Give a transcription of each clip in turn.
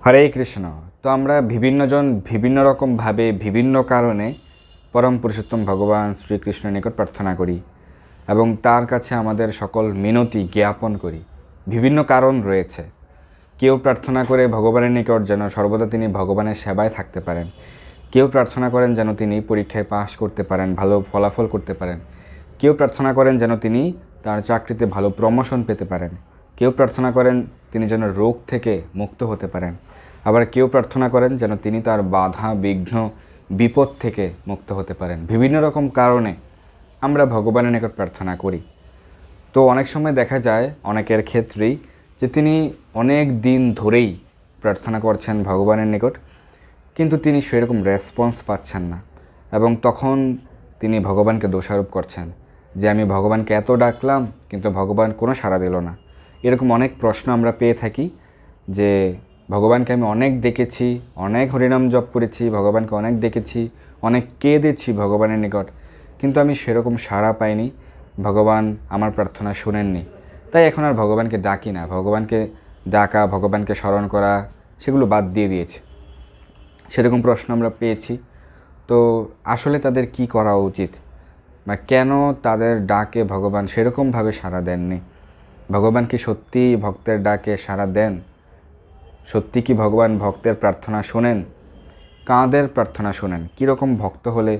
হরে কৃষ্ণ। তো আমরা বিভিন্নজন বিভিন্ন রকমভাবে বিভিন্ন কারণে পরম পুরুষোত্তম ভগবান শ্রীকৃষ্ণের নিকট প্রার্থনা করি এবং তার কাছে আমাদের সকল মিনতি জ্ঞাপন করি। বিভিন্ন কারণ রয়েছে। কেউ প্রার্থনা করে ভগবানের নিকট যেন সর্বদা তিনি ভগবানের সেবায় থাকতে পারেন। কেউ প্রার্থনা করেন যেন তিনি পরীক্ষায় পাশ করতে পারেন, ভালো ফলাফল করতে পারেন। কেউ প্রার্থনা করেন যেন তিনি তার চাকরিতে ভালো প্রমোশন পেতে পারেন। কেউ প্রার্থনা করেন তিনি যেন রোগ থেকে মুক্ত হতে পারেন। আবার কেউ প্রার্থনা করেন যেন তিনি তার বাধা বিঘ্ন বিপদ থেকে মুক্ত হতে পারেন। বিভিন্ন রকম কারণে আমরা ভগবানের নিকট প্রার্থনা করি। তো অনেক সময় দেখা যায় অনেকের ক্ষেত্রেই যে তিনি অনেক দিন ধরেই প্রার্থনা করছেন ভগবানের নিকট, কিন্তু তিনি সেরকম রেসপন্স পাচ্ছেন না এবং তখন তিনি ভগবানকে দোষারোপ করছেন যে আমি ভগবানকে এত ডাকলাম কিন্তু ভগবান কোনো সাড়া দিল না। এরকম অনেক প্রশ্ন আমরা পেয়ে থাকি যে ভগবানকে আমি অনেক ডেকেছি, অনেক হরিনাম জপ করেছি, ভগবানকে অনেক ডেকেছি, অনেক কেঁদেছি ভগবানের নিকট, কিন্তু আমি সেরকম সাড়া পাইনি, ভগবান আমার প্রার্থনা শুনেননি, তাই এখন আর ভগবানকে ডাকি না। ভগবানকে ডাকা, ভগবানকে স্মরণ করা সেগুলো বাদ দিয়ে দিয়েছে। সেরকম প্রশ্ন আমরা পেয়েছি। তো আসলে তাদের কি করা উচিত বা কেন তাদের ডাকে ভগবান সেরকমভাবে সাড়া দেননি? ভগবান কি সত্যি ভক্তের ডাকে সাড়া দেন? সত্যি কি ভগবান ভক্তের প্রার্থনা শোনেন? কাদের প্রার্থনা শোনেন? কীরকম ভক্ত হলে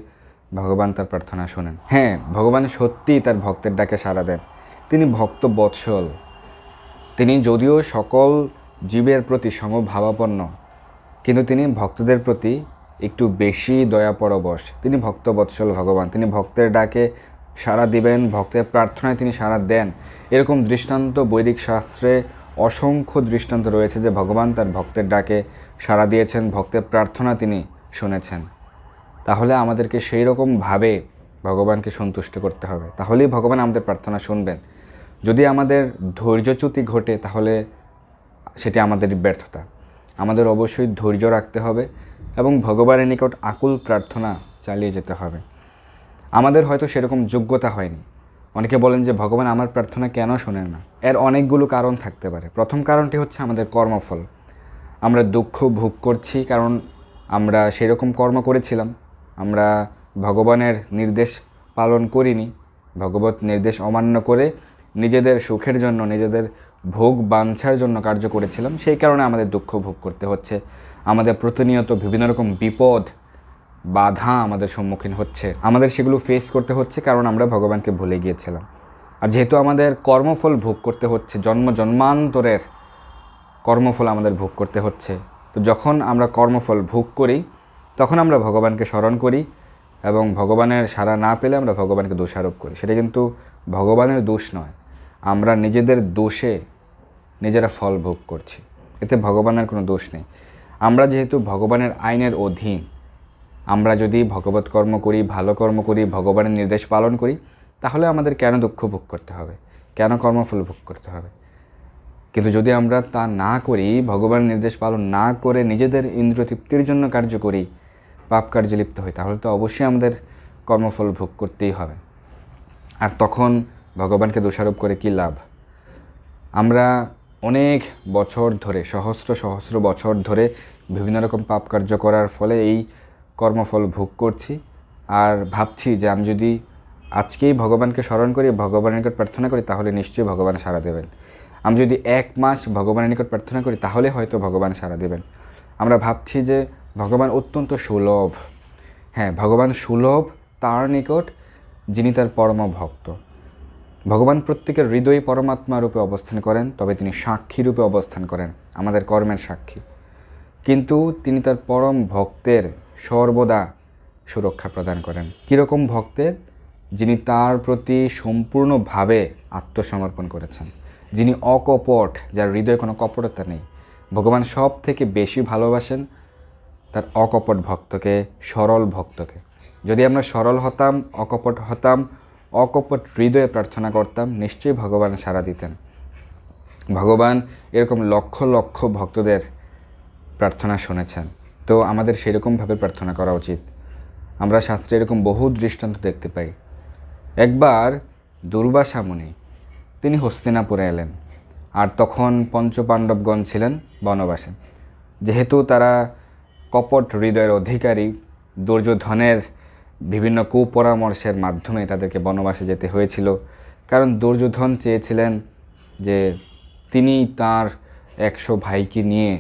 ভগবান তার প্রার্থনা শোনেন? হ্যাঁ, ভগবান সত্যিই তার ভক্তের ডাকে সাড়া দেন। তিনি ভক্ত বৎসল। তিনি যদিও সকল জীবের প্রতি সমভাবাপন্ন, কিন্তু তিনি ভক্তদের প্রতি একটু বেশি দয়াপরবশ। তিনি ভক্ত বৎসল ভগবান। তিনি ভক্তের ডাকে সাড়া দিবেন, ভক্তের প্রার্থনায় তিনি সাড়া দেন। এরকম দৃষ্টান্ত বৈদিক শাস্ত্রে অসংখ্য দৃষ্টান্ত রয়েছে যে ভগবান তার ভক্তের ডাকে সাড়া দিয়েছেন, ভক্তের প্রার্থনা তিনি শুনেছেন। তাহলে আমাদেরকে সেই রকমভাবে ভগবানকে সন্তুষ্ট করতে হবে, তাহলেই ভগবান আমাদের প্রার্থনা শুনবেন। যদি আমাদের ধৈর্যচ্যুতি ঘটে তাহলে সেটি আমাদের ব্যর্থতা। আমাদের অবশ্যই ধৈর্য রাখতে হবে এবং ভগবানের নিকট আকুল প্রার্থনা চালিয়ে যেতে হবে। আমাদের হয়তো সেরকম যোগ্যতা হয়নি। অনেকে বলেন যে ভগবান আমার প্রার্থনা কেন শোনেন না? এর অনেকগুলো কারণ থাকতে পারে। প্রথম কারণটি হচ্ছে আমাদের কর্মফল। আমরা দুঃখ ভোগ করছি কারণ আমরা সেরকম কর্ম করেছিলাম, আমরা ভগবানের নির্দেশ পালন করিনি, ভগবত নির্দেশ অমান্য করে নিজেদের সুখের জন্য, নিজেদের ভোগ বাঞ্ছার জন্য কার্য করেছিলাম। সেই কারণে আমাদের দুঃখ ভোগ করতে হচ্ছে। আমাদের প্রতিনিয়ত বিভিন্ন রকম বিপদ বাধা আমাদের সম্মুখীন হচ্ছে, আমাদের সেগুলো ফেস করতে হচ্ছে কারণ আমরা ভগবানকে ভুলে গিয়েছিলাম। আর যেহেতু আমাদের কর্মফল ভোগ করতে হচ্ছে, জন্ম জন্মান্তরের কর্মফল আমাদের ভোগ করতে হচ্ছে, তো যখন আমরা কর্মফল ভোগ করি তখন আমরা ভগবানকে স্মরণ করি এবং ভগবানের সাড়া না পেলে আমরা ভগবানকে দোষারোপ করি। সেটা কিন্তু ভগবানের দোষ নয়, আমরা নিজেদের দোষে নিজেরা ফল ভোগ করছি, এতে ভগবানের কোনো দোষ নেই। আমরা যেহেতু ভগবানের আইনের অধীন, আমরা যদি ভগবত কর্ম করি, ভালো কর্ম করি, ভগবানের নির্দেশ পালন করি, তাহলে আমাদের কেন দুঃখ ভোগ করতে হবে, কেন কর্মফল ভোগ করতে হবে? কিন্তু যদি আমরা তা না করি, ভগবানের নির্দেশ পালন না করে নিজেদের ইন্দ্র তৃপ্তির জন্য কার্য করি, পাপ কার্যে লিপ্ত হই, তাহলে তো অবশ্যই আমাদের কর্মফল ভোগ করতেই হবে। আর তখন ভগবানকে দোষারোপ করে কী লাভ? আমরা অনেক বছর ধরে, সহস্র সহস্র বছর ধরে বিভিন্ন রকম পাপ কার্য করার ফলে এই কর্মফল ভোগ করছি আর ভাবছি যে আমি যদি আজকেই ভগবানকে স্মরণ করি, ভগবানের নিকট প্রার্থনা করি, তাহলে নিশ্চয়ই ভগবান সাড়া দেবেন। আমি যদি 1 মাস ভগবানের নিকট প্রার্থনা করি তাহলে হয়তো ভগবান সাড়া দেবেন। আমরা ভাবছি যে ভগবান অত্যন্ত সুলভ। হ্যাঁ, ভগবান সুলভ তার নিকট যিনি তার পরম ভক্ত। ভগবান প্রত্যেকের হৃদয়ে পরমাত্মা রূপে অবস্থান করেন, তবে তিনি সাক্ষী রূপে অবস্থান করেন, আমাদের কর্মের সাক্ষী। কিন্তু তিনি তার পরম ভক্তের সর্বদা সুরক্ষা প্রদান করেন। কীরকম ভক্তের? যিনি তার প্রতি সম্পূর্ণভাবে আত্মসমর্পণ করেছেন, যিনি অকপট, যার হৃদয়ে কোনো কপটতা নেই। ভগবান সব থেকে বেশি ভালোবাসেন তার অকপট ভক্তকে, সরল ভক্তকে। যদি আমরা সরল হতাম, অকপট হতাম, অকপট হৃদয়ে প্রার্থনা করতাম, নিশ্চয়ই ভগবান সাড়া দিতেন। ভগবান এরকম লক্ষ লক্ষ ভক্তদের প্রার্থনা শুনেছেন। তো আমাদের সেরকমভাবে প্রার্থনা করা উচিত। আমরা শাস্ত্রে এরকম বহু দৃষ্টান্ত দেখতে পাই। একবার দুর্বাসা মুনি, তিনি হস্তিনাপুরে এলেন, আর তখন পঞ্চপাণ্ডবগণ ছিলেন বনবাসে। যেহেতু তারা কপট হৃদয়ের অধিকারী, দুর্যোধনের বিভিন্ন কুপরামর্শের মাধ্যমে তাদেরকে বনবাসে যেতে হয়েছিল। কারণ দুর্যোধন চেয়েছিলেন যে তিনি তার 100 ভাইকে নিয়ে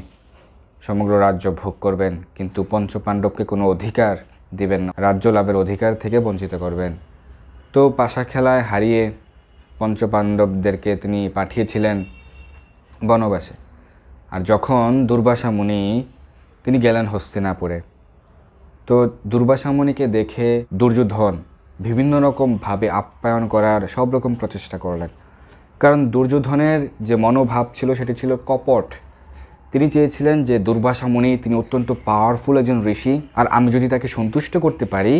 সমগ্র রাজ্য ভোগ করবেন, কিন্তু পঞ্চপাণ্ডবকে কোনো অধিকার দিবেন না, রাজ্য লাভের অধিকার থেকে বঞ্চিত করবেন। তো পাশা খেলায় হারিয়ে পঞ্চপাণ্ডবদেরকে তিনি পাঠিয়েছিলেন বনবাসে। আর যখন দুর্বাসা মুনি তিনি গেলেন হস্তিনাপুরে, তো দুর্বাসা মুনিকে দেখে দুর্যোধন বিভিন্ন রকমভাবে আপ্যায়ন করার সব রকম প্রচেষ্টা করলেন। কারণ দুর্যোধনের যে মনোভাব ছিল সেটি ছিল কপট। তিনি চেয়েছিলেন যে দুর্বাসা মুনি তিনি অত্যন্ত পাওয়ারফুল একজন ঋষি, আর আমি যদি তাকে সন্তুষ্ট করতে পারি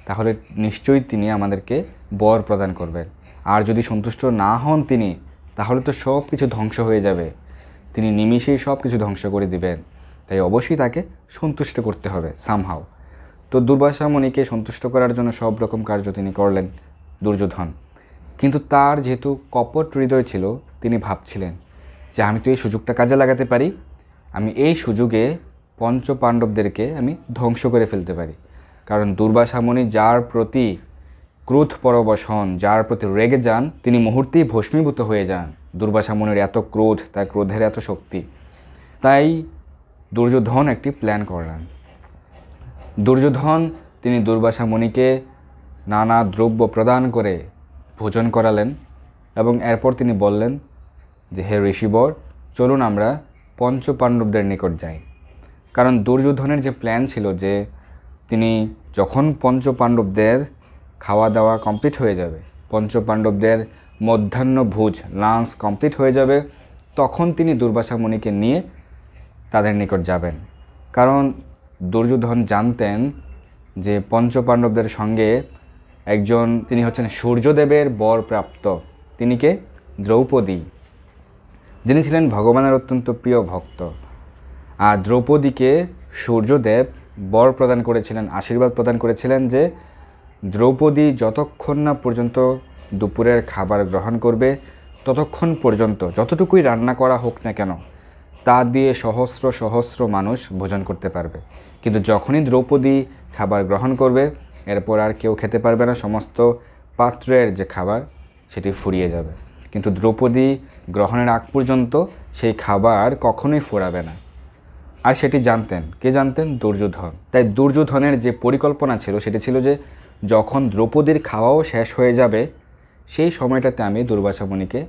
তাহলে নিশ্চয়ই তিনি আমাদেরকে বর প্রদান করবেন। আর যদি সন্তুষ্ট না হন তিনি, তাহলে তো সব কিছু ধ্বংস হয়ে যাবে, তিনি নিমিষেই সব কিছু ধ্বংস করে দিবেন। তাই অবশ্যই তাকে সন্তুষ্ট করতে হবে সামহাও। তো দুর্বাসা মুনিকে সন্তুষ্ট করার জন্য সব রকম কার্য তিনি করলেন দুর্যোধন। কিন্তু তার যেহেতু কপট হৃদয় ছিল, তিনি ভাবছিলেন যে আমি তো এই সুযোগটা কাজে লাগাতে পারি, আমি এই সুযোগে পঞ্চপাণ্ডবদেরকে আমি ধ্বংস করে ফেলতে পারি। কারণ দুর্বাসা মুনি যার প্রতি ক্রোধ পরবশ হন, যার প্রতি রেগে যান, তিনি মুহূর্তেই ভস্মীভূত হয়ে যান। দুর্বাসা মুনির এত ক্রোধ, তার ক্রোধের এত শক্তি। তাই দুর্যোধন একটি প্ল্যান করলেন। দুর্যোধন তিনি দুর্বাসা মুনিকে নানা দ্রব্য প্রদান করে ভোজন করালেন এবং এরপর তিনি বললেন যে হে ঋষিবর, চলুন আমরা পঞ্চপাণ্ডবদের নিকট যাই। কারণ দুর্যোধনের যে প্ল্যান ছিল যে তিনি যখন পঞ্চপাণ্ডবদের খাওয়া দাওয়া কমপ্লিট হয়ে যাবে, পঞ্চপাণ্ডবদের মধ্যাহ্ন ভোজ লাঞ্চ কমপ্লিট হয়ে যাবে, তখন তিনি দুর্বাসা মুনিকে নিয়ে তাদের নিকট যাবেন। কারণ দুর্যোধন জানতেন যে পঞ্চপাণ্ডবদের সঙ্গে একজন তিনি হচ্ছেন সূর্যদেবের বরপ্রাপ্ত, তিনি কে? দ্রৌপদী, যিনি ছিলেন ভগবানের অত্যন্ত প্রিয় ভক্ত। আর দ্রৌপদীকে সূর্যদেব বর প্রদান করেছিলেন, আশীর্বাদ প্রদান করেছিলেন যে দ্রৌপদী যতক্ষণ না পর্যন্ত দুপুরের খাবার গ্রহণ করবে, ততক্ষণ পর্যন্ত যতটুকুই রান্না করা হোক না কেন তা দিয়ে সহস্র সহস্র মানুষ ভোজন করতে পারবে। কিন্তু যখনই দ্রৌপদী খাবার গ্রহণ করবে, এরপর আর কেউ খেতে পারবে না, সমস্ত পাত্রের যে খাবার সেটি ফুরিয়ে যাবে। কিন্তু দ্রৌপদী গ্রহণের আগ পর্যন্ত সেই খাবার কখনোই ফুরাবে না। আর সেটি জানতেন কে? জানতেন দুর্যোধন। তাই দুর্যোধনের যে পরিকল্পনা ছিল সেটি ছিল যে যখন দ্রৌপদীর খাওয়াও শেষ হয়ে যাবে, সেই সময়টাতে আমি দুর্বাসা মুনিকে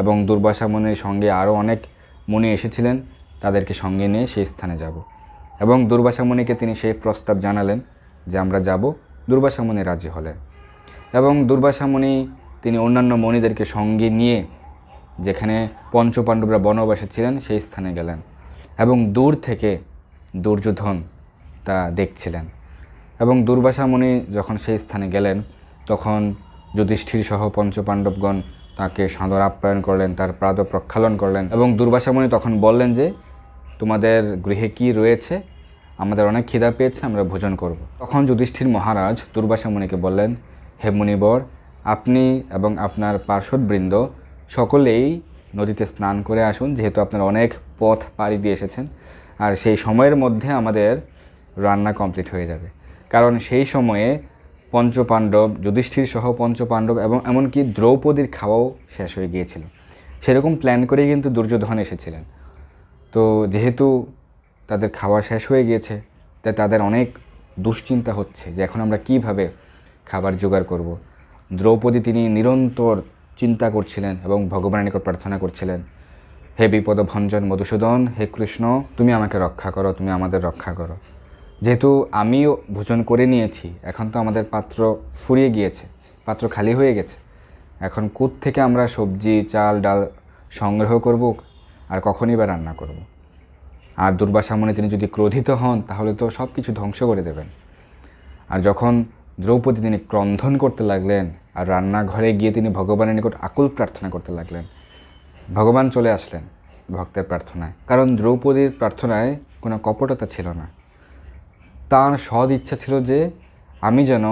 এবং দুর্বাসা মুনির সঙ্গে আরও অনেক মুনি এসেছিলেন, তাদেরকে সঙ্গে নিয়ে সেই স্থানে যাব। এবং দুর্বাসা মুনিকে তিনি সেই প্রস্তাব জানালেন যে আমরা যাব। দুর্বাসা মুনি রাজি হলেন এবং দুর্বাসা মুনি তিনি অন্যান্য মুনিদেরকে সঙ্গে নিয়ে যেখানে পঞ্চপাণ্ডবরা বনবাসে ছিলেন সেই স্থানে গেলেন এবং দূর থেকে দুর্যোধন তা দেখছিলেন। এবং দুর্বাসা মুনি যখন সেই স্থানে গেলেন, তখন যুধিষ্ঠির সহ পঞ্চপাণ্ডবগণ তাকে সাদর আপ্যায়ন করলেন, তার প্রাদ প্রক্ষালন করলেন। এবং দুর্বাসা মুনি তখন বললেন যে তোমাদের গৃহে কি রয়েছে, আমাদের অনেক খিদা পেয়েছে, আমরা ভোজন করব। তখন যুধিষ্ঠির মহারাজ দুর্বাসা মুনিকে বললেন, হে মুনিবর, আপনি এবং আপনার পার্শ্বদবৃন্দ সকলেই নদীতে স্নান করে আসুন, যেহেতু আপনারা অনেক পথ পাড়ি দিয়ে এসেছেন, আর সেই সময়ের মধ্যে আমাদের রান্না কমপ্লিট হয়ে যাবে। কারণ সেই সময়ে পঞ্চপাণ্ডব, যুধিষ্ঠির সহ পঞ্চপাণ্ডব এবং এমনকি দ্রৌপদীর খাওয়াও শেষ হয়ে গিয়েছিল। সেরকম প্ল্যান করেই কিন্তু দুর্যোধন এসেছিলেন। তো যেহেতু তাদের খাওয়া শেষ হয়ে গিয়েছে, তাই তাদের অনেক দুশ্চিন্তা হচ্ছে যে এখন আমরা কিভাবে খাবার জোগাড় করব। দ্রৌপদী তিনি নিরন্তর চিন্তা করছিলেন এবং ভগবানের নিকট প্রার্থনা করছিলেন, হে বিপদভঞ্জন মধুসূদন, হে কৃষ্ণ, তুমি আমাকে রক্ষা করো, তুমি আমাদের রক্ষা করো। যেহেতু আমিও ভোজন করে নিয়েছি, এখন তো আমাদের পাত্র ফুরিয়ে গিয়েছে, পাত্র খালি হয়ে গেছে, এখন কোথা থেকে আমরা সবজি চাল ডাল সংগ্রহ করব আর কখনই বা রান্না করব। আর দুর্বাসা মুনি তিনি যদি ক্রোধিত হন তাহলে তো সব কিছু ধ্বংস করে দেবেন। আর যখন দ্রৌপদী তিনি ক্রন্ধন করতে লাগলেন আর রান্নাঘরে গিয়ে তিনি ভগবানের নিকট আকুল প্রার্থনা করতে লাগলেন, ভগবান চলে আসলেন ভক্তের প্রার্থনায়। কারণ দ্রৌপদীর প্রার্থনায় কোনো কপটতা ছিল না, তার সৎ ইচ্ছা ছিল যে আমি যেন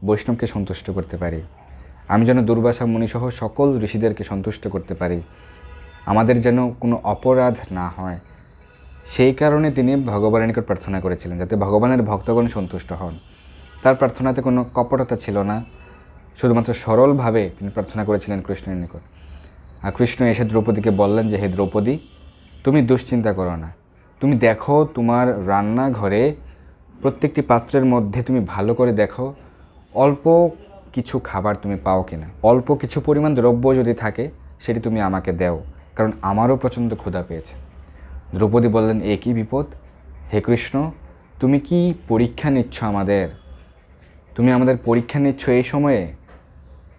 বৈষ্ণবকে সন্তুষ্ট করতে পারি, আমি যেন দুর্বাসা মুনিসহ সকল ঋষিদেরকে সন্তুষ্ট করতে পারি, আমাদের যেন কোনো অপরাধ না হয়। সেই কারণে তিনি ভগবানের নিকট প্রার্থনা করেছিলেন, যাতে ভগবানের ভক্তগণ সন্তুষ্ট হন। তার প্রার্থনাতে কোনো কপটতা ছিল না, শুধুমাত্র সরলভাবে তিনি প্রার্থনা করেছিলেন কৃষ্ণের নিকট। আর কৃষ্ণ এসে দ্রৌপদীকে বললেন যে, হে দ্রৌপদী, তুমি দুশ্চিন্তা করো না। তুমি দেখো তোমার রান্নাঘরে প্রত্যেকটি পাত্রের মধ্যে তুমি ভালো করে দেখো অল্প কিছু খাবার তুমি পাও কিনা। অল্প কিছু পরিমাণ দ্রব্য যদি থাকে সেটি তুমি আমাকে দাও, কারণ আমারও প্রচণ্ড ক্ষুধা পেয়েছে। দ্রৌপদী বললেন, এ কী বিপদ হে কৃষ্ণ, তুমি কি পরীক্ষা নিচ্ছ আমাদের? তুমি আমাদের পরীক্ষা নিচ্ছ এই সময়ে?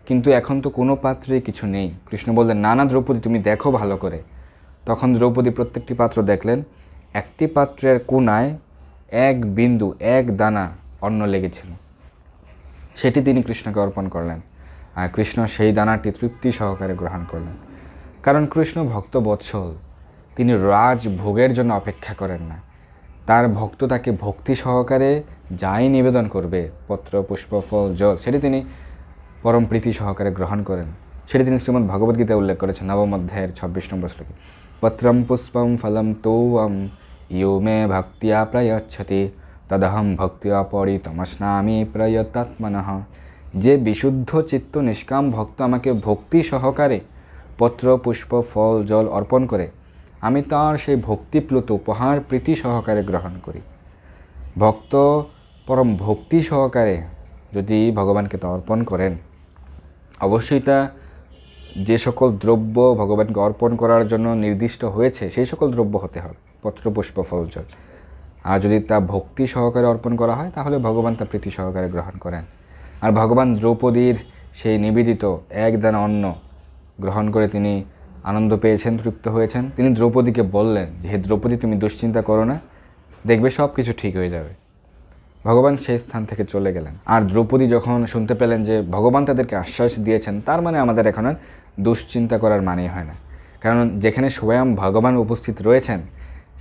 কিন্তু এখন তো কোনো পাত্রে কিছু নেই। কৃষ্ণ বললেন, না না দ্রৌপদী, তুমি দেখো ভালো করে। তখন দ্রৌপদী প্রত্যেকটি পাত্র দেখলেন। একটি পাত্রের কোণায় এক বিন্দু, এক দানা অন্ন লেগেছিল। সেটি তিনি কৃষ্ণকে অর্পণ করলেন, আর কৃষ্ণ সেই দানাটি তৃপ্তি সহকারে গ্রহণ করলেন। কারণ কৃষ্ণ ভক্ত বৎসল, তিনি রাজভোগের জন্য অপেক্ষা করেন না। তার ভক্ত তাকে ভক্তি সহকারে যাই নিবেদন করবে, পত্র, পুষ্প, ফল, জল, সেটি তিনি পরম প্রীতি সহকারে গ্রহণ করেন। সেটি তিনি শ্রীমদ্ ভগবদ্গীতায় উল্লেখ করেছেন 9ম অধ্যায়ের 26 নম্বর শ্লোকে। পত্রম পুষ্পম ফলম তৌম ইয়ো মে ভক্তিয়া প্রয়চ্ছতি তদহম ভক্তিয়া পরিতমস্নামি প্রয়তাত্মনঃ। যে বিশুদ্ধ চিত্ত নিষ্কাম ভক্ত আমাকে ভক্তি সহকারে পত্র, পুষ্প, ফল, জল অর্পণ করে, আমি তার সেই ভক্তিপ্লুত উপহার প্রীতি সহকারে গ্রহণ করি। ভক্ত পরম ভক্তি সহকারে যদি ভগবানকে তা অর্পণ করেন, অবশ্যই তা যে সকল দ্রব্য ভগবানকে অর্পণ করার জন্য নির্দিষ্ট হয়েছে সেই সকল দ্রব্য হতে হবে, পত্র, পুষ্প, ফল, জল। আর যদি তা ভক্তি সহকারে অর্পণ করা হয় তাহলে ভগবান তা প্রীতি সহকারে গ্রহণ করেন। আর ভগবান দ্রৌপদীর সেই নিবেদিত এক দানা অন্ন গ্রহণ করে তিনি আনন্দ পেয়েছেন, তৃপ্ত হয়েছেন। তিনি দ্রৌপদীকে বললেন যে, হে দ্রৌপদী, তুমি দুশ্চিন্তা করো না, দেখবে সব কিছু ঠিক হয়ে যাবে। ভগবান সেই স্থান থেকে চলে গেলেন। আর দ্রৌপদী যখন শুনতে পেলেন যে ভগবান তাদেরকে আশ্বাস দিয়েছেন, তার মানে আমাদের এখন আর দুশ্চিন্তা করার মানেই হয় না। কারণ যেখানে স্বয়ং ভগবান উপস্থিত রয়েছেন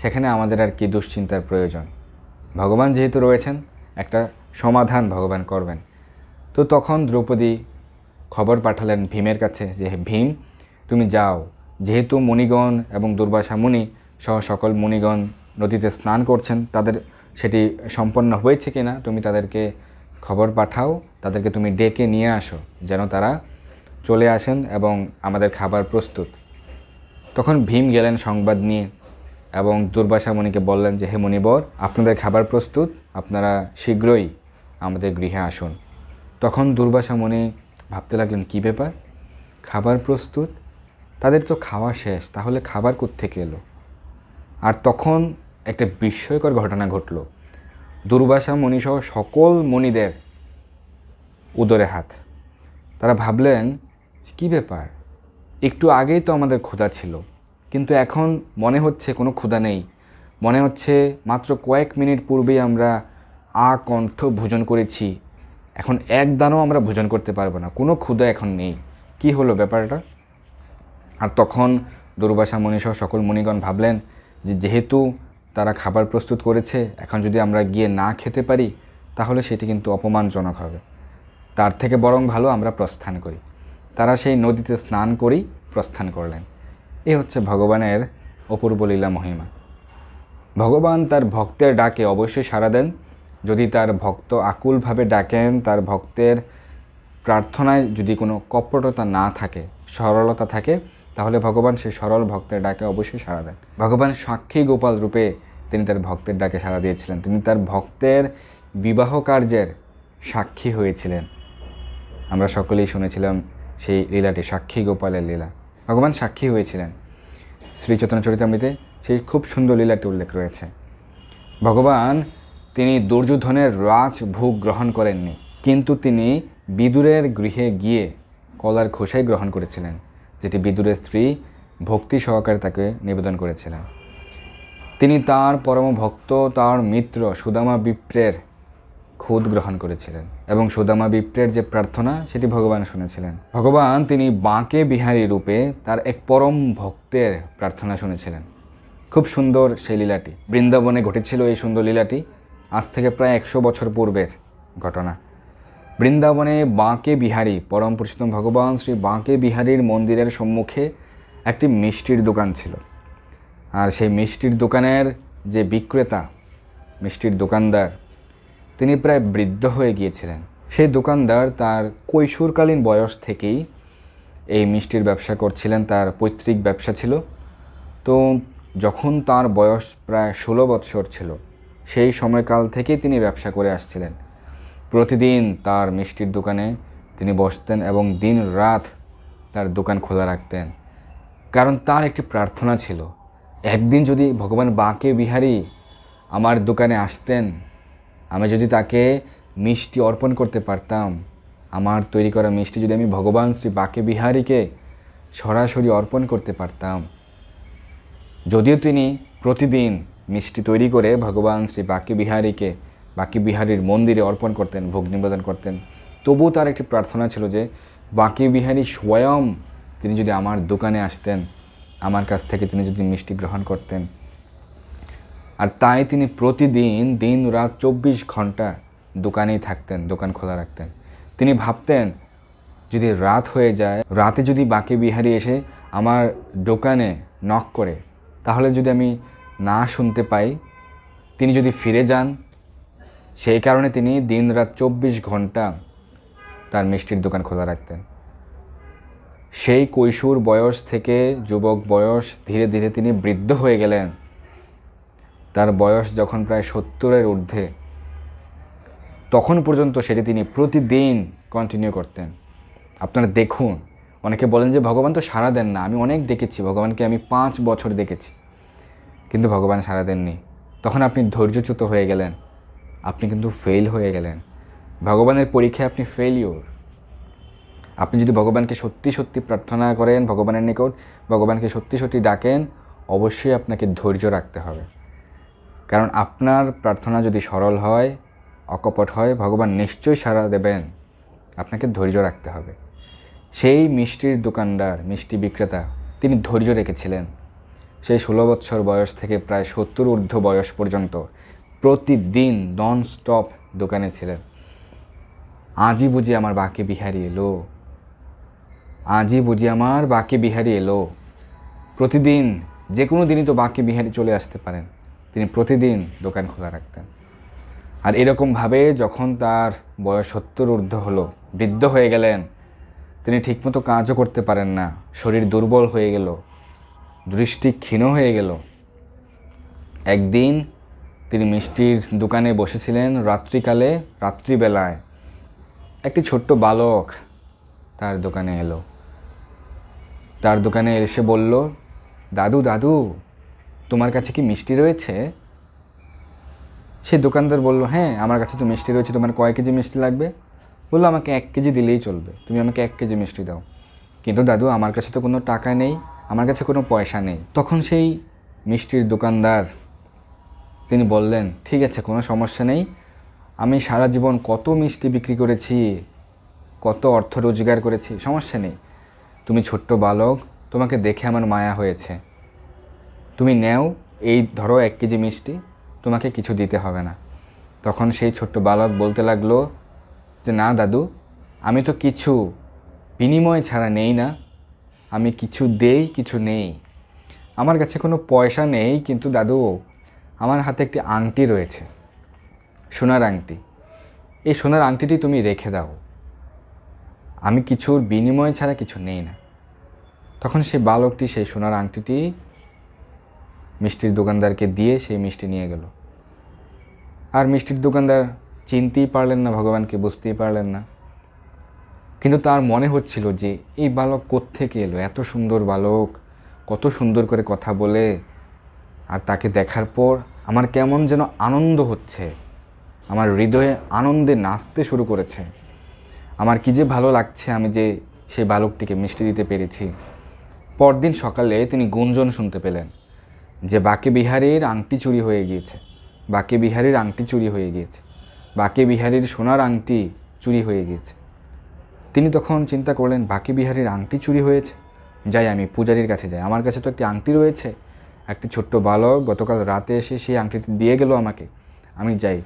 সেখানে আমাদের আর কি দুশ্চিন্তার প্রয়োজন। ভগবান যেহেতু রয়েছেন, একটা সমাধান ভগবান করবেন। তো তখন দ্রৌপদী খবর পাঠালেন ভীমের কাছে যে, হে ভীম, তুমি যাও, যেহেতু মুনিগণ এবং দুর্বাসা মুনি সহ সকল মুনিগণ নদীতে স্নান করছেন, তাদের সেটি সম্পন্ন হয়েছে কিনা তুমি তাদেরকে খবর পাঠাও, তাদেরকে তুমি ডেকে নিয়ে আসো যেন তারা চলে আসেন এবং আমাদের খাবার প্রস্তুত। তখন ভীম গেলেন সংবাদ নিয়ে এবং দুর্বাসা মুনিকে বললেন যে, হে মুনিবর, আপনাদের খাবার প্রস্তুত, আপনারা শীঘ্রই আমাদের গৃহে আসুন। তখন দুর্বাসা মুনি ভাবতে লাগলেন, কী ব্যাপার, খাবার প্রস্তুত? তাদের তো খাওয়া শেষ, তাহলে খাবার কোত্থেকে এলো? আর তখন একটা বিস্ময়কর ঘটনা ঘটল। দুর্বাসা মুনিসহ সকল মুনিদের উদরে হাত। তারা ভাবলেন, কী ব্যাপার, একটু আগেই তো আমাদের ক্ষুধা ছিল, কিন্তু এখন মনে হচ্ছে কোনো ক্ষুধা নেই। মনে হচ্ছে মাত্র কয়েক মিনিট পূর্বেই আমরা আকণ্ঠ ভোজন করেছি, এখন এক দানাও আমরা ভোজন করতে পারবো না, কোনো ক্ষুধা এখন নেই। কি হলো ব্যাপারটা? আর তখন দুর্বাসা মুনিসহ সকল মুনিগণ ভাবলেন যে যেহেতু তারা খাবার প্রস্তুত করেছে, এখন যদি আমরা গিয়ে না খেতে পারি তাহলে সেটি কিন্তু অপমানজনক হবে। তার থেকে বরং ভালো আমরা প্রস্থান করি। তারা সেই নদীতে স্নান করেই প্রস্থান করলেন। এ হচ্ছে ভগবানের অপূর্ব লীলা মহিমা। ভগবান তার ভক্তের ডাকে অবশ্যই সাড়া দেন। যদি তার ভক্ত আকুলভাবে ডাকেন, তার ভক্তের প্রার্থনায় যদি কোনো কপটতা না থাকে, সরলতা থাকে, তাহলে ভগবান সেই সরল ভক্তের ডাকে অবশ্যই সাড়া দেন। ভগবান সাক্ষী গোপাল রূপে তিনি তার ভক্তের ডাকে সাড়া দিয়েছিলেন। তিনি তার ভক্তের বিবাহ কার্যের সাক্ষী হয়েছিলেন। আমরা সকলেই শুনেছিলাম সেই লীলাটি, সাক্ষী গোপালের লীলা। ভগবান সাক্ষী হয়েছিলেন। শ্রী চৈতন্য চরিতামৃতে সেই খুব সুন্দর লীলাটি উল্লেখ রয়েছে। ভগবান তিনি দুর্যোধনের রাজভোগ গ্রহণ করেননি, কিন্তু তিনি বিদুরের গৃহে গিয়ে কলার খোসাই গ্রহণ করেছিলেন, যেটি বিদুরের স্ত্রী ভক্তি সহকারে তাকে নিবেদন করেছিলেন। তিনি তার পরম ভক্ত, তার মিত্র সুদামা বিপ্রের খুদ গ্রহণ করেছিলেন এবং সুদামা বিপ্রের যে প্রার্থনা সেটি ভগবান শুনেছিলেন। ভগবান তিনি বাঁকে বিহারী রূপে তার এক পরম ভক্তের প্রার্থনা শুনেছিলেন। খুব সুন্দর সেই লীলাটি। বৃন্দাবনে ঘটেছিল এই সুন্দর লীলাটি, আজ থেকে প্রায় 100 বছর পূর্বের ঘটনা। বৃন্দাবনে বাঁকে বিহারী, পরম পুরুষোত্তম ভগবান শ্রী বাঁকে বিহারীর মন্দিরের সম্মুখে একটি মিষ্টির দোকান ছিল। আর সেই মিষ্টির দোকানের যে বিক্রেতা, মিষ্টির দোকানদার, তিনি প্রায় বৃদ্ধ হয়ে গিয়েছিলেন। সেই দোকানদার তার কৈশোরকালীন বয়স থেকেই এই মিষ্টির ব্যবসা করছিলেন, তার পৈতৃক ব্যবসা ছিল। তো যখন তার বয়স প্রায় 16 বৎসর ছিল, সেই সময়কাল থেকেই তিনি ব্যবসা করে আসছিলেন। প্রতিদিন তার মিষ্টির দোকানে তিনি বসতেন এবং দিন রাত তার দোকান খোলা রাখতেন, কারণ তার একটি প্রার্থনা ছিল, একদিন যদি ভগবান বাঁকে বিহারী আমার দোকানে আসতেন, আমি যদি তাকে মিষ্টি অর্পণ করতে পারতাম, আমার তৈরি করা মিষ্টি যদি আমি ভগবান শ্রী বাঁকে বিহারীকে সরাসরি অর্পণ করতে পারতাম। যদিও তিনি প্রতিদিন মিষ্টি তৈরি করে ভগবান শ্রী বাঁকে বিহারীকে বাঁকে বিহারীর মন্দিরে অর্পণ করতেন, ভোগ নিবেদন করতেন, তবুও তার একটি প্রার্থনা ছিল যে বাঁকে বিহারী স্বয়ং তিনি যদি আমার দোকানে আসতেন, আমার কাছ থেকে তিনি যদি মিষ্টি গ্রহণ করতেন। আর তাই তিনি প্রতিদিন দিন রাত 24 ঘন্টা দোকানেই থাকতেন, দোকান খোলা রাখতেন। তিনি ভাবতেন যদি রাত হয়ে যায়, রাতে যদি বাঁকে বিহারী এসে আমার দোকানে নক করে, তাহলে যদি আমি না শুনতে পাই, তিনি যদি ফিরে যান। সেই কারণে তিনি দিন রাত 24 ঘন্টা তার মিষ্টির দোকান খোলা রাখতেন। সেই কৈশোর বয়স থেকে যুবক বয়স ধীরে ধীরে তিনি বৃদ্ধ হয়ে গেলেন। তার বয়স যখন প্রায় 70-এর ঊর্ধ্বে, তখন পর্যন্ত সেটি তিনি প্রতিদিন কন্টিনিউ করতেন। আপনারা দেখুন, অনেকে বলেন যে ভগবান তো সাড়া দেন না। আমি অনেক দেখেছি ভগবানকে, আমি 5 বছর দেখেছি, কিন্তু ভগবান সাড়া দেননি। তখন আপনি ধৈর্যচ্যুত হয়ে গেলেন, আপনি কিন্তু ফেল হয়ে গেলেন। ভগবানের পরীক্ষায় আপনি ফেলিওর। আপনি যদি ভগবানকে সত্যি সত্যি প্রার্থনা করেন, ভগবানের নিকট ভগবানকে সত্যি সত্যি ডাকেন, অবশ্যই আপনাকে ধৈর্য রাখতে হবে। কারণ আপনার প্রার্থনা যদি সরল হয়, অকপট হয়, ভগবান নিশ্চয়ই সাড়া দেবেন। আপনাকে ধৈর্য রাখতে হবে। সেই মিষ্টির দোকানদার, মিষ্টি বিক্রেতা, তিনি ধৈর্য রেখেছিলেন। সেই 16 বৎসর বয়স থেকে প্রায় 70 ঊর্ধ্ব বয়স পর্যন্ত প্রতিদিন নন স্টপ দোকানে ছিলেন। আজই বুঝি আমার বাঁকে বিহারী এলো, আজই বুঝি আমার বাঁকে বিহারী এলো। প্রতিদিন, যে কোনো দিনই তো বাঁকে বিহারী চলে আসতে পারেন। তিনি প্রতিদিন দোকান খোলা রাখতেন। আর এরকমভাবে যখন তার বয়স 70 ঊর্ধ্ব হলো, বৃদ্ধ হয়ে গেলেন, তিনি ঠিকমতো কাজও করতে পারেন না, শরীর দুর্বল হয়ে গেল, দৃষ্টি ক্ষীণ হয়ে গেল। একদিন তিনি মিষ্টির দোকানে বসেছিলেন রাত্রিকালে, রাত্রিবেলায় একটি ছোট্ট বালক তার দোকানে এলো। তার দোকানে এসে বলল, দাদু দাদু, তোমার কাছে কি মিষ্টি রয়েছে? সেই দোকানদার বলল, হ্যাঁ আমার কাছে তো মিষ্টি রয়েছে, তোমার কয় কেজি মিষ্টি লাগবে? বললো, আমাকে 1 কেজি দিলেই চলবে, তুমি আমাকে 1 কেজি মিষ্টি দাও। কিন্তু দাদু, আমার কাছে তো কোনো টাকা নেই, আমার কাছে কোনো পয়সা নেই। তখন সেই মিষ্টির দোকানদার তিনি বললেন, ঠিক আছে, কোনো সমস্যা নেই, আমি সারা জীবন কত মিষ্টি বিক্রি করেছি, কত অর্থ রোজগার করেছি, সমস্যা নেই, তুমি ছোট্ট বালক, তোমাকে দেখে আমার মায়া হয়েছে, তুমি নেও, এই ধরো 1 কেজি মিষ্টি, তোমাকে কিছু দিতে হবে না। তখন সেই ছোট্ট বালক বলতে লাগলো যে, না দাদু, আমি তো কিছু বিনিময় ছাড়া নেই না, আমি কিছু দেই কিছু নেই, আমার কাছে কোনো পয়সা নেই, কিন্তু দাদু আমার হাতে একটি আংটি রয়েছে, সোনার আংটি, এই সোনার আংটিটি তুমি রেখে দাও, আমি কিছুর বিনিময় ছাড়া কিছু নেই না। তখন সেই বালকটি সেই সোনার আংটিটি মিষ্টির দোকানদারকে দিয়ে সেই মিষ্টি নিয়ে গেল। আর মিষ্টির দোকানদার চিনতেই পারলেন না ভগবানকে, বুঝতেই পারলেন না। কিন্তু তার মনে হচ্ছিল যে এই বালক কোত্থেকে এলো, এত সুন্দর বালক, কত সুন্দর করে কথা বলে, আর তাকে দেখার পর আমার কেমন যেন আনন্দ হচ্ছে, আমার হৃদয়ে আনন্দে নাচতে শুরু করেছে, আমার কী যে ভালো লাগছে আমি যে সেই বালকটিকে মিষ্টি দিতে পেরেছি। পরদিন সকালে তিনি গুঞ্জন শুনতে পেলেন যে বাঁকে বিহারীর আংটি চুরি হয়ে গিয়েছে, বাঁকে বিহারীর আংটি চুরি হয়ে গিয়েছে, বাঁকে বিহারীর সোনার আংটি চুরি হয়ে গিয়েছে। তিনি তখন চিন্তা করলেন, বাঁকে বিহারীর আংটি চুরি হয়েছে, যাই আমি পূজারীর কাছে যাই, আমার কাছে তো একটি আংটি রয়েছে, একটি ছোট্ট বালক গতকাল রাতে এসে সেই আংটিটি দিয়ে গেল আমাকে, আমি যাই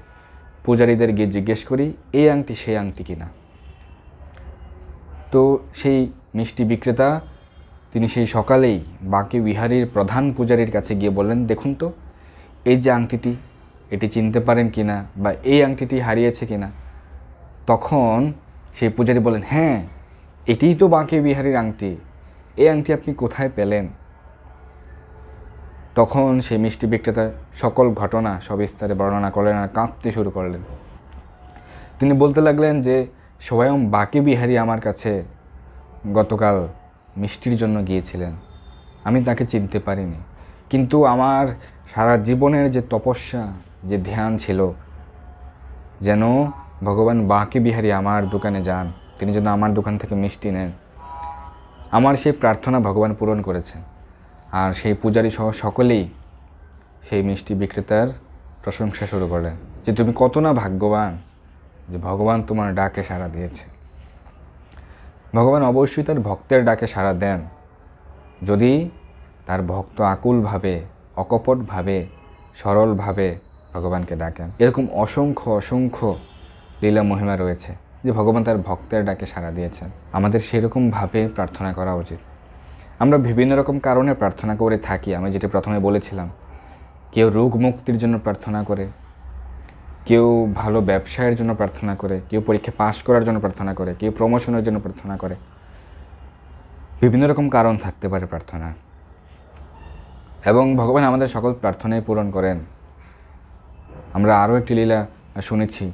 পূজারীদের গিয়ে জিজ্ঞেস করি এই আংটি সেই আংটি কিনা। তো সেই মিষ্টি বিক্রেতা তিনি সেই সকালেই বাঁকে বিহারীর প্রধান পূজারীর কাছে গিয়ে বললেন, দেখুন তো এই যে আংটিটি, এটি চিনতে পারেন কি না, বা এই আংটিটি হারিয়েছে কি না। তখন সেই পূজারী বলেন, হ্যাঁ, এটিই তো বাঁকে বিহারীর আংটি, এই আংটি আপনি কোথায় পেলেন? তখন সেই মিষ্টি বিক্রেতা সকল ঘটনা সবিস্তারে বর্ণনা করলেন আর কাঁদতে শুরু করলেন। তিনি বলতে লাগলেন যে স্বয়ং বাঁকে বিহারী আমার কাছে গতকাল মিষ্টির জন্য গিয়েছিলেন, আমি তাকে চিনতে পারিনি, কিন্তু আমার সারা জীবনের যে তপস্যা, যে ধ্যান ছিল, যেন ভগবান বাঁকে বিহারী আমার দোকানে যান, তিনি যেন আমার দোকান থেকে মিষ্টি নেন, আমার সেই প্রার্থনা ভগবান পূরণ করেছেন। আর সেই পূজারী সহ সকলেই সেই মিষ্টি বিক্রেতার প্রশংসা শুরু করলেন যে তুমি কত না ভাগ্যবান যে ভগবান তোমার ডাকে সাড়া দিয়েছে। ভগবান অবশ্যই তার ভক্তের ডাকে সাড়া দেন যদি তার ভক্ত আকুলভাবে, অকপটভাবে, সরলভাবে ভগবানকে ডাকেন। এরকম অসংখ্য অসংখ্য লীলা মহিমা রয়েছে যে ভগবান তার ভক্তের ডাকে সাড়া দিয়েছেন। আমাদের সেরকমভাবে প্রার্থনা করা উচিত। আমরা বিভিন্ন রকম কারণে প্রার্থনা করে থাকি। আমি যেটা প্রথমে বলেছিলাম, কেউ রোগ মুক্তির জন্য প্রার্থনা করে, কেউ ভালো ব্যবসায়ের জন্য প্রার্থনা করে, কেউ পরীক্ষা পাশ করার জন্য প্রার্থনা করে, কেউ প্রমোশনের জন্য প্রার্থনা করে। বিভিন্ন রকম কারণ থাকতে পারে প্রার্থনার, এবং ভগবান আমাদের সকল প্রার্থনাই পূরণ করেন। আমরা আরও একটি লীলা শুনেছি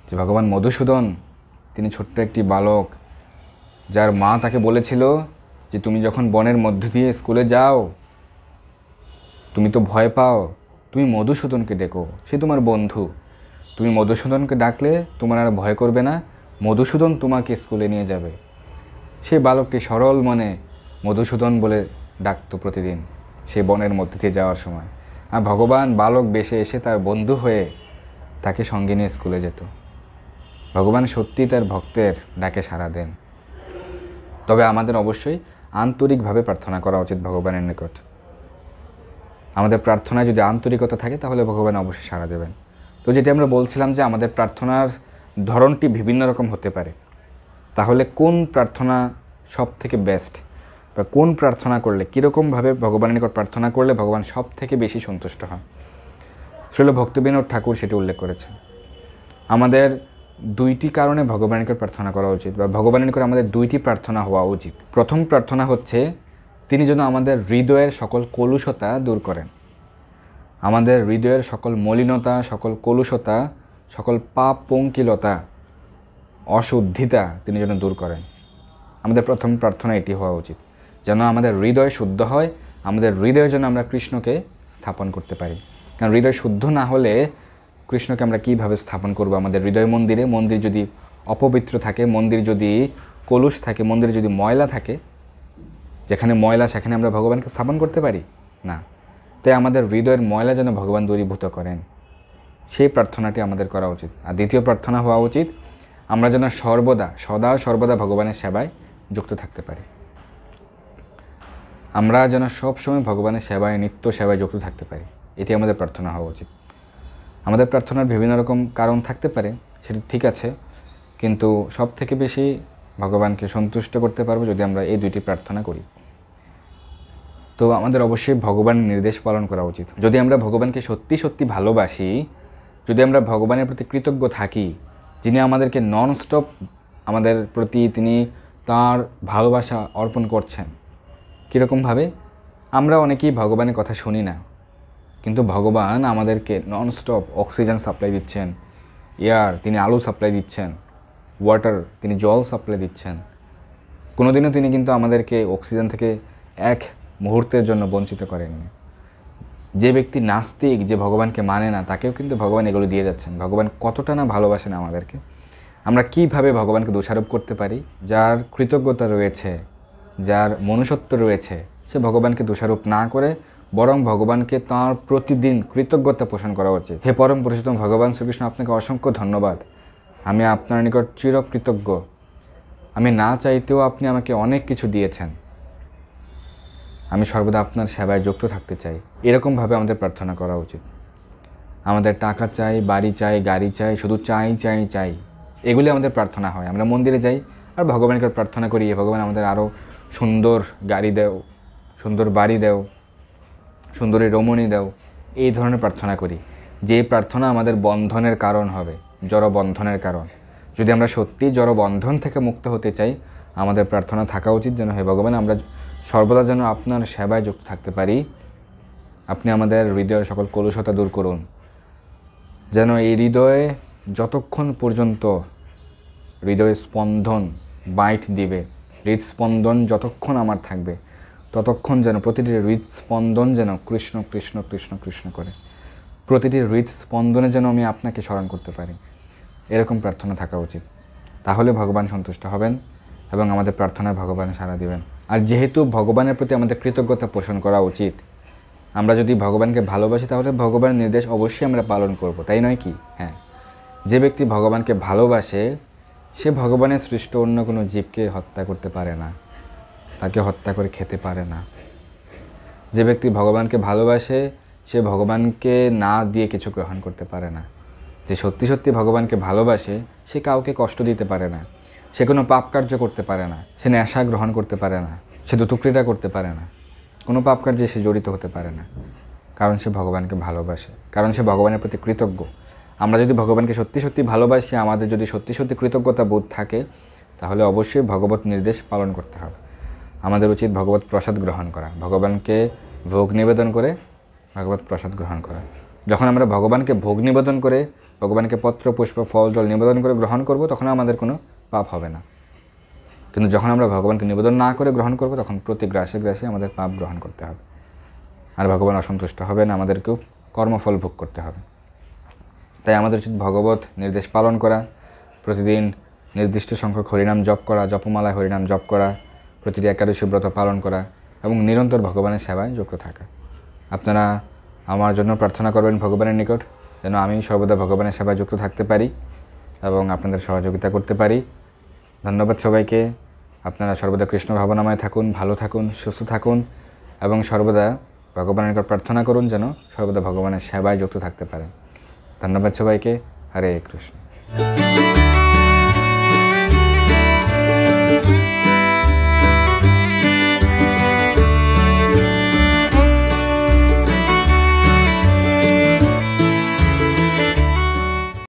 যে ভগবান মধুসূদন, তিনি ছোট্ট একটি বালক, যার মা তাকে বলেছিল যে তুমি যখন বনের মধ্য দিয়ে স্কুলে যাও, তুমি তো ভয় পাও, তুমি মধুসূদনকে ডেকো, সে তোমার বন্ধু, তুমি মধুসূদনকে ডাকলে তোমার আর ভয় করবে না, মধুসূদন তোমাকে স্কুলে নিয়ে যাবে। সে বালকটি সরল মনে মধুসূদন বলে ডাকতো প্রতিদিন সে বনের মধ্যে দিয়ে যাওয়ার সময়। আর ভগবান বালক বেশে এসে তার বন্ধু হয়ে তাকে সঙ্গে নিয়ে স্কুলে যেত। ভগবান সত্যি তার ভক্তের ডাকে সাড়া দেন। তবে আমাদের অবশ্যই আন্তরিকভাবে প্রার্থনা করা উচিত ভগবানের নিকট। আমাদের প্রার্থনায় যদি আন্তরিকতা থাকে তাহলে ভগবান অবশ্যই সাড়া দেবেন। তো যেটা আমরা বলছিলাম যে আমাদের প্রার্থনার ধরনটি বিভিন্ন রকম হতে পারে। তাহলে কোন প্রার্থনা সব থেকে বেস্ট, বা কোন প্রার্থনা করলে, কীরকমভাবে ভগবানের নিকট প্রার্থনা করলে ভগবান সব থেকে বেশি সন্তুষ্ট হন? শ্রীল ভক্তিবিনোদ ঠাকুর সেটি উল্লেখ করেছেন। আমাদের দুইটি কারণে ভগবানের নিকট প্রার্থনা করা উচিত, বা ভগবানের নিকট আমাদের দুইটি প্রার্থনা হওয়া উচিত। প্রথম প্রার্থনা হচ্ছে তিনি যেন আমাদের হৃদয়ের সকল কলুষতা দূর করেন। আমাদের হৃদয়ের সকল মলিনতা, সকল কলুষতা, সকল পাপ পঙ্কিলতা, অশুদ্ধিতা তিনি যেন দূর করেন। আমাদের প্রথম প্রার্থনা এটি হওয়া উচিত, যেন আমাদের হৃদয় শুদ্ধ হয়, আমাদের হৃদয়ে যেন আমরা কৃষ্ণকে স্থাপন করতে পারি। কারণ হৃদয় শুদ্ধ না হলে কৃষ্ণকে আমরা কীভাবে স্থাপন করব? আমাদের হৃদয় মন্দিরে, মন্দির যদি অপবিত্র থাকে, মন্দির যদি কলুষ থাকে, মন্দিরে যদি ময়লা থাকে, যেখানে ময়লা সেখানে আমরা ভগবানকে স্থাপন করতে পারি না। তাই আমাদের হৃদয়ের ময়লা যেন ভগবান দূরীভূত করেন, সেই প্রার্থনাটি আমাদের করা উচিত। আর দ্বিতীয় প্রার্থনা হওয়া উচিত আমরা যেন সদা সর্বদা ভগবানের সেবায় যুক্ত থাকতে পারি। আমরা যেন সবসময় ভগবানের সেবায়, নিত্য সেবায় যুক্ত থাকতে পারি, এটি আমাদের প্রার্থনা হওয়া উচিত। আমাদের প্রার্থনার বিভিন্ন রকম কারণ থাকতে পারে, সেটি ঠিক আছে, কিন্তু সব থেকে বেশি ভগবানকে সন্তুষ্ট করতে পারবো যদি আমরা এই দুইটি প্রার্থনা করি। তো আমাদের অবশ্যই ভগবানের নির্দেশ পালন করা উচিত। যদি আমরা ভগবানকে সত্যি সত্যি ভালোবাসি, যদি আমরা ভগবানের প্রতি কৃতজ্ঞ থাকি, যিনি আমাদেরকে ননস্টপ আমাদের প্রতি তিনি তার ভালোবাসা অর্পণ করছেন। কীরকমভাবে? আমরা অনেকেই ভগবানের কথা শুনি না, কিন্তু ভগবান আমাদেরকে ননস্টপ অক্সিজেন সাপ্লাই দিচ্ছেন, এয়ার তিনি আলো সাপ্লাই দিচ্ছেন, ওয়াটার তিনি জল সাপ্লাই দিচ্ছেন। কোনোদিনও তিনি কিন্তু আমাদেরকে অক্সিজেন থেকে এক মুহূর্তের জন্য বঞ্চিত করেননি। যে ব্যক্তি নাস্তিক, যে ভগবানকে মানে না, তাকেও কিন্তু ভগবান এগুলো দিয়ে যাচ্ছেন। ভগবান কতটা না ভালোবাসেন আমাদেরকে। আমরা কিভাবে ভগবানকে দোষারোপ করতে পারি? যার কৃতজ্ঞতা রয়েছে, যার মনুষ্যত্ব রয়েছে, সে ভগবানকে দোষারোপ না করে বরং ভগবানকে তাঁর প্রতিদিন কৃতজ্ঞতা পোষণ করা উচিত। হে পরম পুরুষোত্তম ভগবান শ্রীকৃষ্ণ, আপনাকে অসংখ্য ধন্যবাদ। আমি আপনার নিকট চিরকৃতজ্ঞ। আমি না চাইতেও আপনি আমাকে অনেক কিছু দিয়েছেন। আমি সর্বদা আপনার সেবায় যুক্ত থাকতে চাই। এরকমভাবে আমাদের প্রার্থনা করা উচিত। আমাদের টাকা চাই, বাড়ি চাই, গাড়ি চাই, শুধু চাই চাই চাই, এগুলি আমাদের প্রার্থনা হয়। আমরা মন্দিরে যাই আর ভগবানকে প্রার্থনা করি, ভগবান আমাদের আরও সুন্দর গাড়ি দেও, সুন্দর বাড়ি দেও, সুন্দরী রমণী দেও, এই ধরনের প্রার্থনা করি, যে প্রার্থনা আমাদের বন্ধনের কারণ হবে, জড়বন্ধনের কারণ। যদি আমরা সত্যি জড়বন্ধন থেকে মুক্ত হতে চাই, আমাদের প্রার্থনা থাকা উচিত যেন, হে ভগবান, আমরা সর্বদা যেন আপনার সেবায় যুক্ত থাকতে পারি। আপনি আমাদের হৃদয়ের সকল কলুষতা দূর করুন, যেন এই হৃদয়ে যতক্ষণ পর্যন্ত হৃদয়ের স্পন্দন বাইট দিবে, হৃদস্পন্দন যতক্ষণ আমার থাকবে, ততক্ষণ যেন প্রতিটি হৃদস্পন্দন যেন কৃষ্ণ কৃষ্ণ কৃষ্ণ কৃষ্ণ করে, প্রতিটি হৃদস্পন্দনে যেন আমি আপনাকে স্মরণ করতে পারি। এরকম প্রার্থনা থাকা উচিত। তাহলে ভগবান সন্তুষ্ট হবেন এবং আমাদের প্রার্থনায় ভগবান সাড়া দিবেন। আর যেহেতু ভগবানের প্রতি আমাদের কৃতজ্ঞতা পোষণ করা উচিত, আমরা যদি ভগবানকে ভালোবাসি তাহলে ভগবানের নির্দেশ অবশ্যই আমরা পালন করব, তাই নয় কি? হ্যাঁ, যে ব্যক্তি ভগবানকে ভালোবাসে সে ভগবানের সৃষ্ট অন্য কোনো জীবকে হত্যা করতে পারে না, তাকে হত্যা করে খেতে পারে না। যে ব্যক্তি ভগবানকে ভালোবাসে সে ভগবানকে না দিয়ে কিছু গ্রহণ করতে পারে না। যে সত্যি সত্যি ভগবানকে ভালোবাসে সে কাউকে কষ্ট দিতে পারে না, সে কোনো পাপ কার্য করতে পারে না, সে নেশা গ্রহণ করতে পারে না, সে দুতুক্রিয়া করতে পারে না, কোনো পাপ কার্যে সে জড়িত হতে পারে না, কারণ সে ভগবানকে ভালোবাসে, কারণ সে ভগবানের প্রতি কৃতজ্ঞ। আমরা যদি ভগবানকে সত্যি সত্যি ভালোবাসি, আমাদের যদি সত্যি সত্যি কৃতজ্ঞতা বোধ থাকে, তাহলে অবশ্যই ভগবত নির্দেশ পালন করতে হবে। আমাদের উচিত ভগবত প্রসাদ গ্রহণ করা, ভগবানকে ভোগ নিবেদন করে ভগবত প্রসাদ গ্রহণ করা। যখন আমরা ভগবানকে ভোগ নিবেদন করে, ভগবানকে পত্র পুষ্প ফল জল নিবেদন করে গ্রহণ করব, তখন আমাদের কোনো পাপ হবে না। কিন্তু যখন আমরা ভগবানকে নিবেদন না করে গ্রহণ করব, তখন প্রতি গ্রাসে গ্রাসে আমাদের পাপ গ্রহণ করতে হবে। আর ভগবান অসন্তুষ্ট হবেন, আমাদেরকেও কর্মফল ভোগ করতে হবে। তাই আমাদের উচিত ভগবত নির্দেশ পালন করা, প্রতিদিন নির্দিষ্ট সংখ্যক হরিনাম জপ করা, জপমালায় হরিনাম জপ করা, প্রতিটি একাদশী ব্রত পালন করা এবং নিরন্তর ভগবানের সেবায় যুক্ত থাকা। আপনারা আমার জন্য প্রার্থনা করবেন ভগবানের নিকট, যেন আমি সর্বদা ভগবানের সেবায় যুক্ত থাকতে পারি এবং আপনাদের সহযোগিতা করতে পারি। ধন্যবাদ সবাইকে। আপনারা সর্বদা কৃষ্ণ ভাবনাময় থাকুন, ভালো থাকুন, সুস্থ থাকুন এবং সর্বদা ভগবানের নিকট প্রার্থনা করুন যেন সর্বদা ভগবানের সেবায় যুক্ত থাকতে পারেন। ধন্যবাদ সবাইকে। হরে কৃষ্ণ।